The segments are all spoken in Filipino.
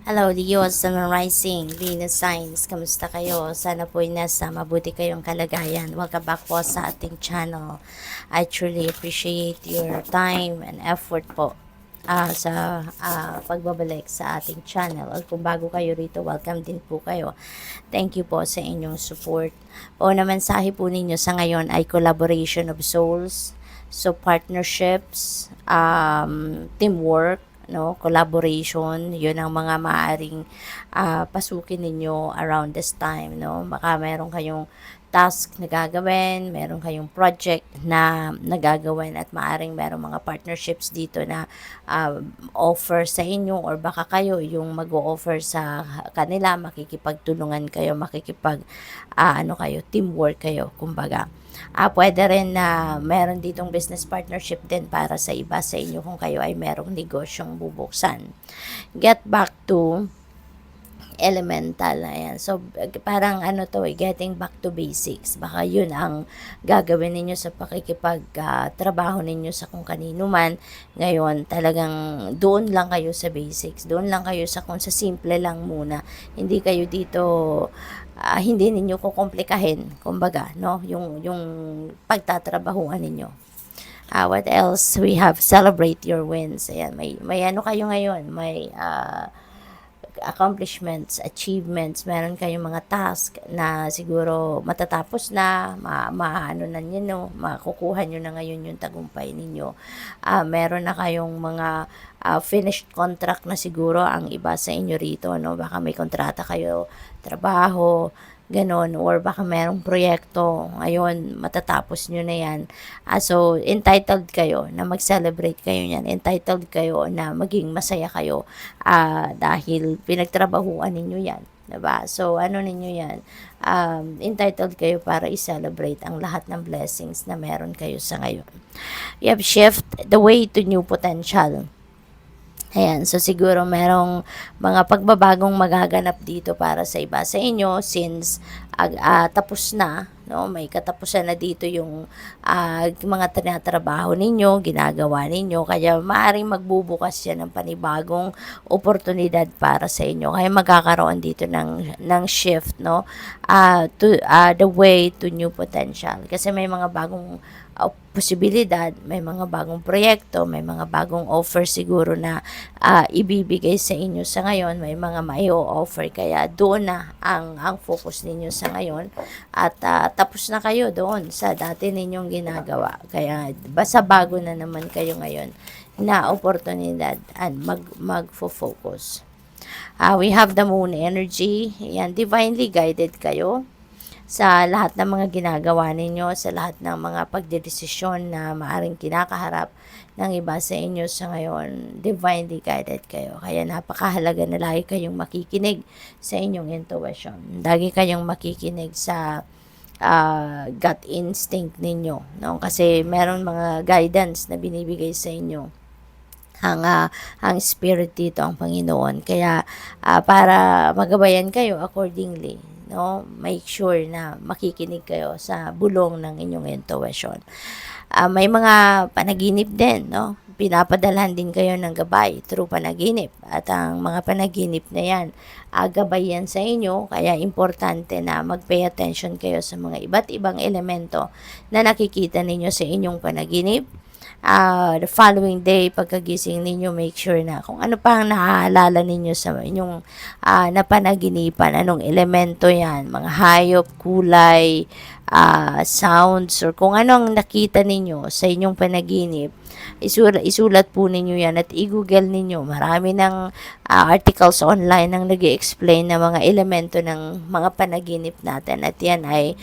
Hello, Leo, Sun Rising, Venus Signs, kamusta kayo? Sana po ay nasa mabuti kayong kalagayan. Welcome back po sa ating channel. I truly appreciate your time and effort po sa pagbabalik sa ating channel. At kung bago kayo rito, welcome din po kayo. Thank you po sa inyong support. O naman mensahe po ninyo sa ngayon ay collaboration of souls, so partnerships, teamwork, no, collaboration, yun ang mga maaring pasukin ninyo around this time, no. Baka meron kayong task na gagawin, meron kayong project na nagagawin at maaring meron mga partnerships dito na offer sa inyo or baka kayo yung mag-o-offer sa kanila, makikipagtulungan kayo, ano kayo, teamwork kayo, kumbaga. Pwede rin na meron ditong business partnership din para sa iba sa inyo kung kayo ay merong negosyong bubuksan. Get back to elemental. Ayan. So, parang getting back to basics. Baka yun ang gagawin ninyo sa pakikipag-trabaho ninyo sa kung kanino man. Ngayon, talagang doon lang kayo sa basics. Doon lang kayo sa kung sa simple lang muna. Hindi kayo dito hindi ninyo kukomplikahin, kumbaga, no? Yung pagtatrabahuan ninyo. What else? We have celebrate your wins. Ayan, may ano kayo ngayon, may accomplishments, achievements, meron kayong mga task na siguro matatapos na, maano na nyo, no? Makukuha nyo na ngayon yung tagumpay ninyo. Meron na kayong mga finished contract na siguro ang iba sa inyo rito, no? Baka may kontrata kayo, trabaho, ganon, or baka merong proyekto, ngayon, matatapos nyo na yan. So, entitled kayo na mag-celebrate kayo niyan. Entitled kayo na maging masaya kayo dahil pinagtrabahuan ninyo yan. Diba? So, ano ninyo yan? Entitled kayo para i-celebrate ang lahat ng blessings na meron kayo sa ngayon. You have shift the way to new potential. Ayan, so siguro merong mga pagbabagong magaganap dito para sa iba sa inyo since tapos na, no? May katapusan na dito yung mga tinatrabaho ninyo, ginagawa ninyo, kaya maaaring magbubukas yan ng panibagong oportunidad para sa inyo. Kaya magkakaroon dito ng shift, no? The way to new potential. Kasi may mga bagong posibilidad, may mga bagong proyekto, may mga bagong offer siguro na ibibigay sa inyo sa ngayon, may mga mai-offer, kaya doon na ang focus ninyo sa ngayon at tapos na kayo doon sa dati ninyong ginagawa, kaya basta bago na naman kayo ngayon na oportunidad at mag-focus. We have the moon energy, yan, divinely guided kayo sa lahat ng mga ginagawa ninyo, sa lahat ng mga pagdedesisyon na maaring kinakaharap ng iba sa inyo sa ngayon, divinely guided kayo. Kaya napakahalaga na lagi kayong makikinig sa inyong intuition. Lagi kayong makikinig sa gut instinct ninyo, no? Kasi meron mga guidance na binibigay sa inyo ang spirit dito, ang Panginoon. Kaya para magabayan kayo accordingly, no, make sure na makikinig kayo sa bulong ng inyong intuition. May mga panaginip din, no? Pinapadalhan din kayo ng gabay through panaginip. At ang mga panaginip na yan, gabay yan sa inyo. Kaya importante na mag-pay attention kayo sa mga iba't ibang elemento na nakikita ninyo sa inyong panaginip. The following day, pagkagising ninyo, make sure na kung ano pa ang naaalala ninyo sa inyong napanaginipan, anong elemento yan, mga hayop, kulay, sounds, or kung anong nakita ninyo sa inyong panaginip, isulat po ninyo yan at i-google ninyo. Marami ng articles online ang nag-i-explain ng mga elemento ng mga panaginip natin at yan ay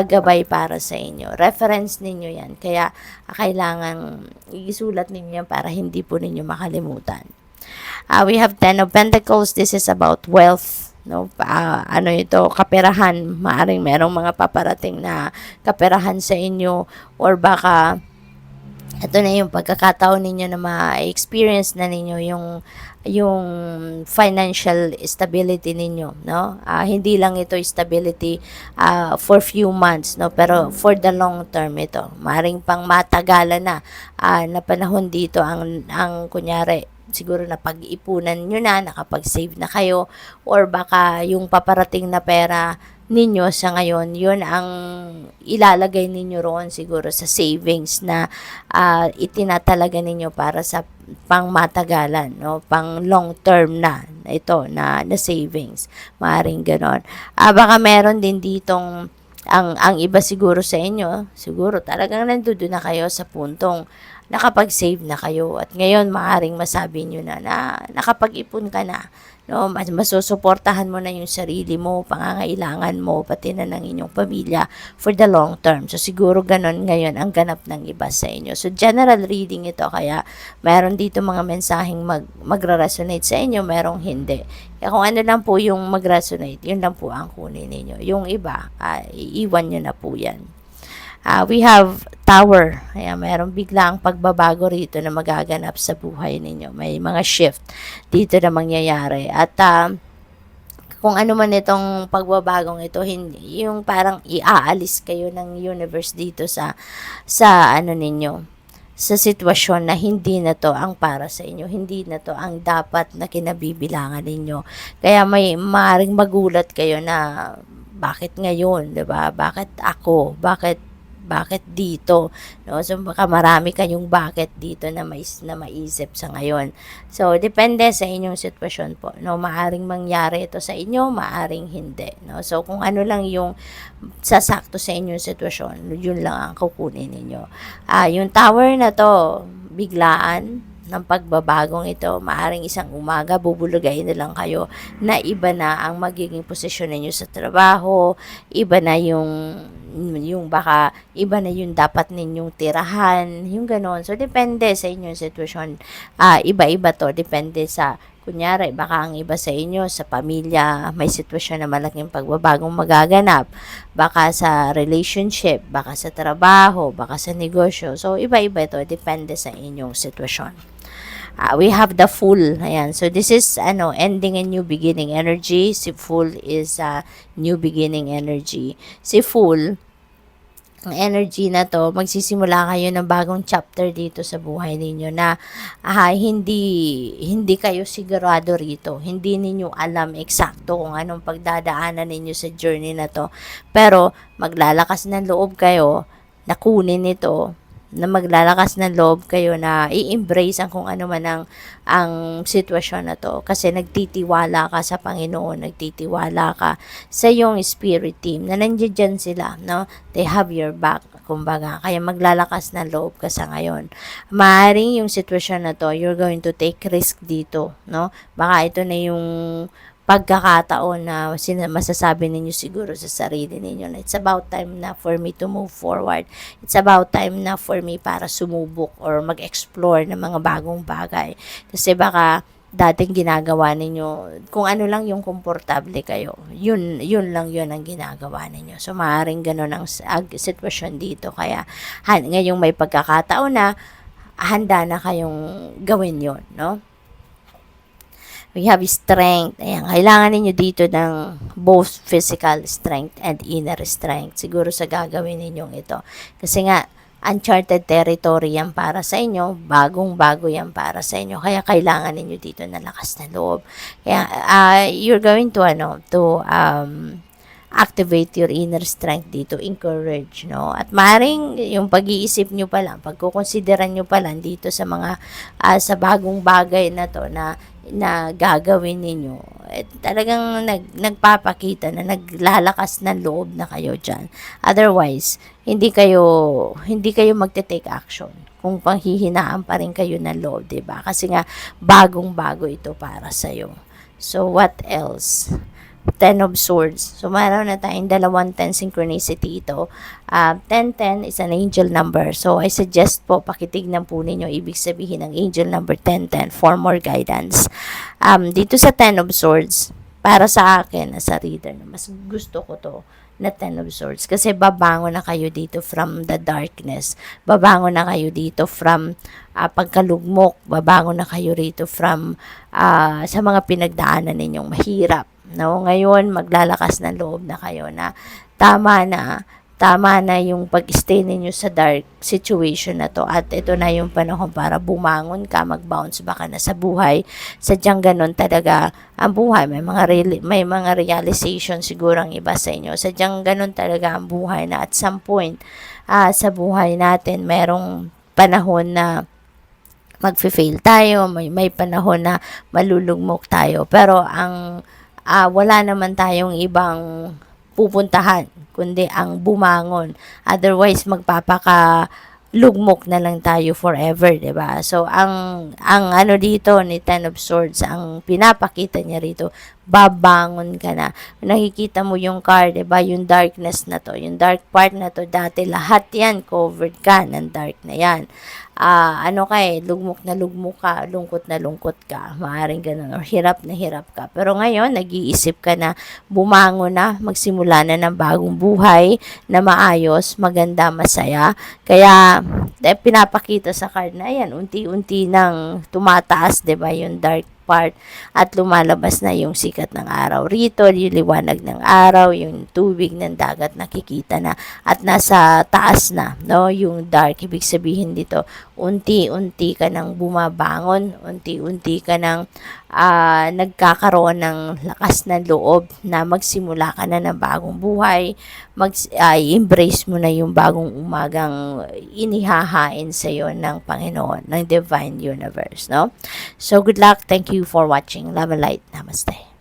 gabay para sa inyo. Reference ninyo yan. Kaya kailangan isulat ninyo yan para hindi po ninyo makalimutan. We have 10 of Pentacles. This is about wealth. No, ito, kaperahan, maaring merong mga paparating na kaperahan sa inyo, or baka ito na yung pagkakataon ninyo na ma-experience na ninyo yung financial stability ninyo, no? Hindi lang ito stability for few months, no, pero for the long term ito. Maaring pang matagalan na na panahon dito ang kunyari siguro na pag-ipunan nyo na, nakapag-save na kayo, or baka yung paparating na pera ninyo sa ngayon, yun ang ilalagay ninyo roon siguro sa savings na itinatalaga ninyo para sa pangmatagalan, no? Pang long term na ito na savings. Maaring ganon. Baka meron din ditong ang iba siguro sa inyo, siguro talagang nandoon na kayo sa puntong nakapag-save na kayo at ngayon maaring masabi nyo na nakapag-ipon ka na, no? Masusuportahan mo na yung sarili mo, pangangailangan mo, pati na ng inyong pamilya for the long term. So siguro ganon ngayon ang ganap ng iba sa inyo. So general reading ito, kaya meron dito mga mensaheng magra-resonate sa inyo, merong hindi. Kaya kung ano lang po yung mag-resonate, yun lang po ang kunin ninyo. Yung iba, iiwan nyo na po yan. We have Tower. Ayan, mayroong biglang pagbabago rito na magaganap sa buhay ninyo. May mga shift dito na mangyayari. At kung ano man itong pagbabagong ito, hindi, yung parang iaalis kayo ng universe dito sa ano ninyo, sa sitwasyon na hindi na to ang para sa inyo, hindi na to ang dapat na kinabibilangan ninyo. Kaya may maaaring magulat kayo na bakit ngayon, 'di ba? Bakit ako? Bakit dito, no? So baka marami kayong bakit dito na maisip sa ngayon. So depende sa inyong sitwasyon po, no? Maaring mangyari ito sa inyo, maaring hindi, no? So kung ano lang yung sasakto sa inyong sitwasyon, yun lang ang kukunin ninyo. Yung Tower na to, biglaan ng pagbabagong ito, maaring isang umaga bubulugayin na lang kayo na iba na ang magiging posisyon ninyo sa trabaho, iba na yung baka iba na yung dapat ninyong tirahan, yung ganon. So depende sa inyong sitwasyon. Iba-iba to, depende sa kunyari, baka ang iba sa inyo, sa pamilya, may sitwasyon na malaking pagbabagong magaganap. Baka sa relationship, baka sa trabaho, baka sa negosyo. So, iba-iba ito. Depende sa inyong sitwasyon. We have the Fool. Ayan. So, this is, ending and new beginning energy. Si Fool is new beginning energy. Si Fool, ang energy na to, magsisimula kayo ng bagong chapter dito sa buhay ninyo na hindi kayo sigurado rito. Hindi ninyo alam eksakto kung anong pagdadaanan ninyo sa journey na to. Pero maglalakas ng loob kayo na kunin ito, na maglalakas ng loob kayo na i-embrace ang kung ano man ang sitwasyon na to, kasi nagtitiwala ka sa Panginoon, nagtitiwala ka sa iyong spirit team na nandiyan sila, no? They have your back, kumbaga, kaya maglalakas ng loob ka sa ngayon. Maaring yung sitwasyon na to, you're going to take risk dito, no? Baka ito na yung pagkakataon na masasabi ninyo siguro sa sarili ninyo na it's about time na for me to move forward. It's about time na for me para sumubok or mag-explore ng mga bagong bagay. Kasi baka dating ginagawa ninyo, kung ano lang yung komportable kayo, yun lang yun ang ginagawa ninyo. So, maaaring ganun ang sitwasyon dito. Kaya, ngayong may pagkakataon na, handa na kayong gawin yun, no? We have strength. Ayan, kailangan ninyo dito ng both physical strength and inner strength. Siguro sa gagawin ninyong ito. Kasi nga, uncharted territory yan para sa inyo. Bagong-bago yan para sa inyo. Kaya kailangan ninyo dito ng lakas na loob. Kaya, you're going to, activate your inner strength dito, encourage, no? At maaaring yung pag-iisip nyo pa lang, pagkukonsideran nyo pa lang dito sa mga, sa bagong bagay na to na gagawin ninyo, talagang nagpapakita na naglalakas ng loob na kayo dyan. Otherwise, hindi kayo magte-take action kung panghihinaan pa rin kayo ng loob, diba? Kasi nga, bagong-bago ito para sa'yo. So, what else? Ten of Swords. So, meron na tayong 2-10 synchronicity ito. 10-10 is an angel number. So, I suggest po, pakitignan po ninyo ibig sabihin ng angel number 10-10 for more guidance. Dito sa Ten of Swords, para sa akin, as a reader, mas gusto ko to na Ten of Swords. Kasi babangon na kayo dito from the darkness. Babangon na kayo dito from pagkalugmok. Babangon na kayo rito from sa mga pinagdaanan ninyong mahirap. No, ngayon maglalakas ng loob na kayo na tama tama na yung pag-stay ninyo sa dark situation na to at ito na yung panahon para bumangon ka, mag-bounce back ka na sa buhay. Sadyang ganun talaga ang buhay. May mga realization siguro ang iba sa inyo. Sadyang ganun talaga ang buhay na at some point sa buhay natin merong panahon na magfe-fail tayo, may panahon na malulugmok tayo. Pero wala naman tayong ibang pupuntahan kundi ang bumangon. Otherwise, magpapaka-lugmok na lang tayo forever, 'di ba? So, ang ano dito ni Ten of Swords, ang pinapakita niya rito, babangon ka na. Nakikita mo yung card, 'di ba? Yung darkness na to, yung dark part na to, dati lahat 'yan covered ka ng dark na 'yan. Lugmok na lugmok ka, lungkot na lungkot ka, maaaring ganun, or hirap na hirap ka. Pero ngayon, nag-iisip ka na, bumangon na, magsimula na ng bagong buhay na maayos, maganda, masaya. Kaya, pinapakita sa card na yan, unti-unti nang tumataas, 'di ba, yung dark part at lumalabas na yung sikat ng araw rito, yung liwanag ng araw, yung tubig ng dagat nakikita na at nasa taas na, no, yung dark. Ibig sabihin dito, unti-unti ka nang bumabangon, unti-unti ka nang nagkakaroon ng lakas ng loob na magsimula ka na ng bagong buhay, embrace mo na yung bagong umagang inihahain sa iyo ng Panginoon, ng Divine Universe, no? So, good luck. Thank you for watching. Love and light. Namaste.